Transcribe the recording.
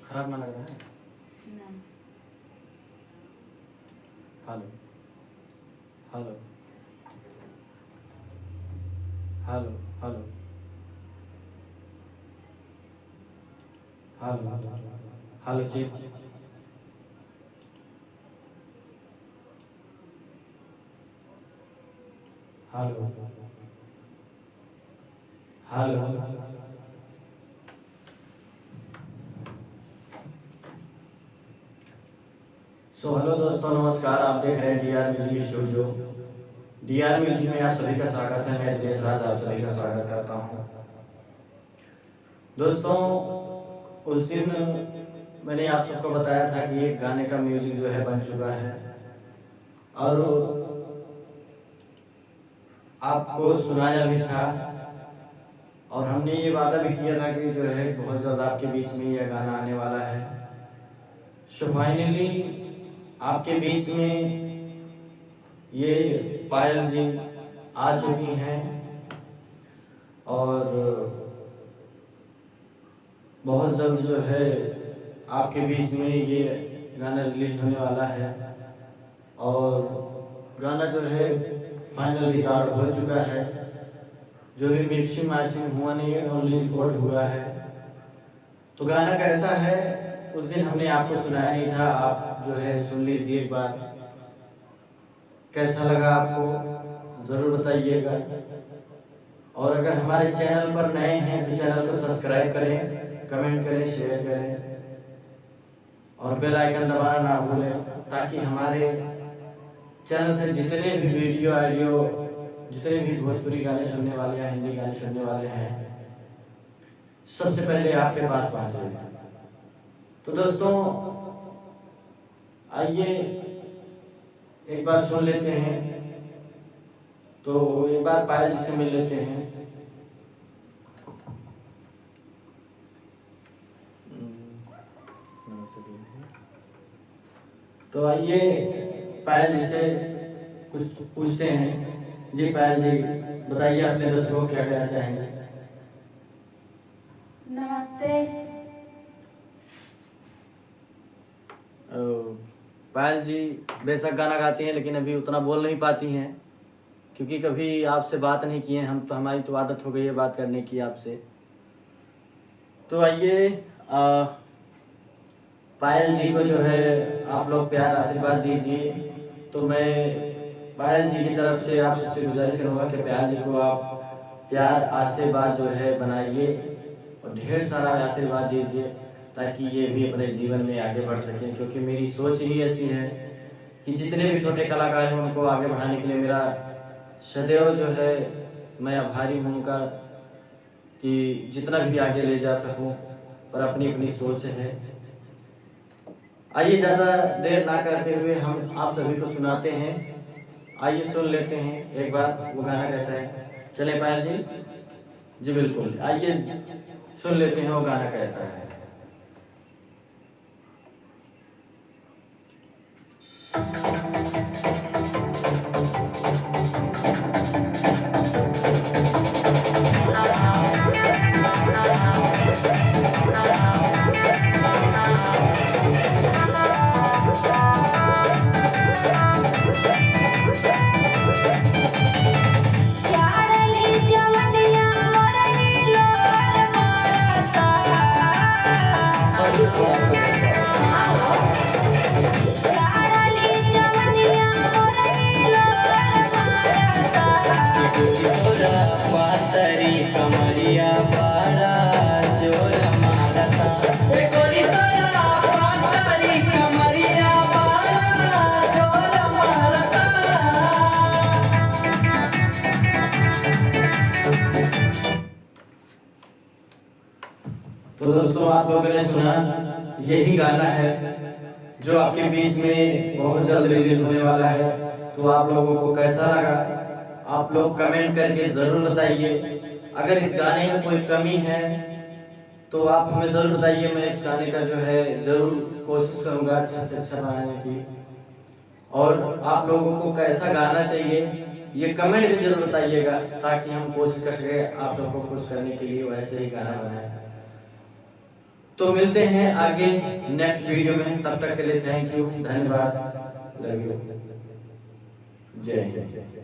खराब ना लग रहा है? Hello hello hello hello hello hello जी। हेलो हेलो हेलो दोस्तों, नमस्कार। आप देख रहे हैं DR music studio. DR music में आप सभी का स्वागत है। मैं देशराज आप सभी का स्वागत करता हूं। दोस्तों, उस दिन मैंने आप सबको बताया था कि एक गाने का म्यूजिक जो है बन चुका है और आपको सुनाया भी था, और हमने ये वादा भी किया था कि जो है बहुत जल्द आपके बीच में यह गाना आने वाला है। सो फाइनली आपके बीच में ये पायल जी आ चुकी हैं और बहुत जल्द जो है आपके बीच में ये गाना रिलीज होने वाला है। और गाना जो है फाइनल रिकॉर्ड हो चुका है। जो भी मिक्सिंग मास्टरिंग हुआ नहीं है, ओनली रिकॉर्ड हुआ है। तो गाना कैसा है उस दिन हमने आपको सुनाया नहीं था। आप जो है सुन लीजिए एक बार, कैसा लगा आपको जरूर बताइएगा। और अगर हमारे चैनल पर नए हैं तो चैनल को सब्सक्राइब करें, कमेंट करें, शेयर करें और बेल आइकन दबाना ना भूलें, ताकि हमारे चैनल से जितने भी वीडियो ऑडियो, जितने भी भोजपुरी गाने सुनने वाले हैं, हिंदी गाने सुनने वाले हैं, सबसे पहले आपके पास पहुंचे। तो दोस्तों आइए एक बार सुन लेते हैं। तो एक बार पायल जी से मिल लेते हैं। तो आइए पायल जी से कुछ पूछते हैं। जी पायल जी, बताइए अपने दर्शकों को क्या कहना चाहेंगे। नमस्ते। पायल जी बेशक गाना गाती हैं, लेकिन अभी उतना बोल नहीं पाती हैं, क्योंकि कभी आपसे बात नहीं किए हम। तो हमारी तो आदत हो गई है बात करने की आपसे। तो आइए पायल जी को जो है आप लोग प्यार आशीर्वाद दीजिए। तो मैं पायल जी की तरफ से आप सबसे गुजारिश करूँगा कि पायल जी को आप प्यार आशीर्वाद जो है बनाइए और ढेर सारा आशीर्वाद दीजिए, ताकि ये भी अपने जीवन में आगे बढ़ सकें। क्योंकि मेरी सोच ही ऐसी है कि जितने भी छोटे कलाकार हैं उनको आगे बढ़ाने के लिए मेरा सदैव जो है मैं आभारी हूँ उनका, कि जितना भी आगे ले जा सकूं, पर अपनी अपनी सोच है। आइए ज़्यादा देर ना करते हुए हम आप सभी को सुनाते हैं। आइए सुन लेते हैं एक बार वो गाना कैसा है। चले पायल जी बिल्कुल, आइए सुन लेते हैं वो गाना कैसा है। तो दोस्तों आप लोगों ने सुना, यही गाना है जो आपके बीच में बहुत जल्द रिलीज होने वाला है। तो आप लोगों को कैसा लगा आप लोग कमेंट करके जरूर बताइए। अगर इस गाने में कोई कमी है तो आप हमें जरूर बताइए। मैं इस गाने का जो है जरूर कोशिश करूंगा अच्छा से अच्छा बनाने की। और आप लोगों को कैसा गाना चाहिए ये कमेंट में जरूर बताइएगा, ताकि हम कोशिश कर सके आप लोगों को खुश करने के लिए वैसे ही गाना बनाए। तो मिलते हैं आगे नेक्स्ट वीडियो में, तब तक के लिए थैंक यू, धन्यवाद, लव यू, जय जय।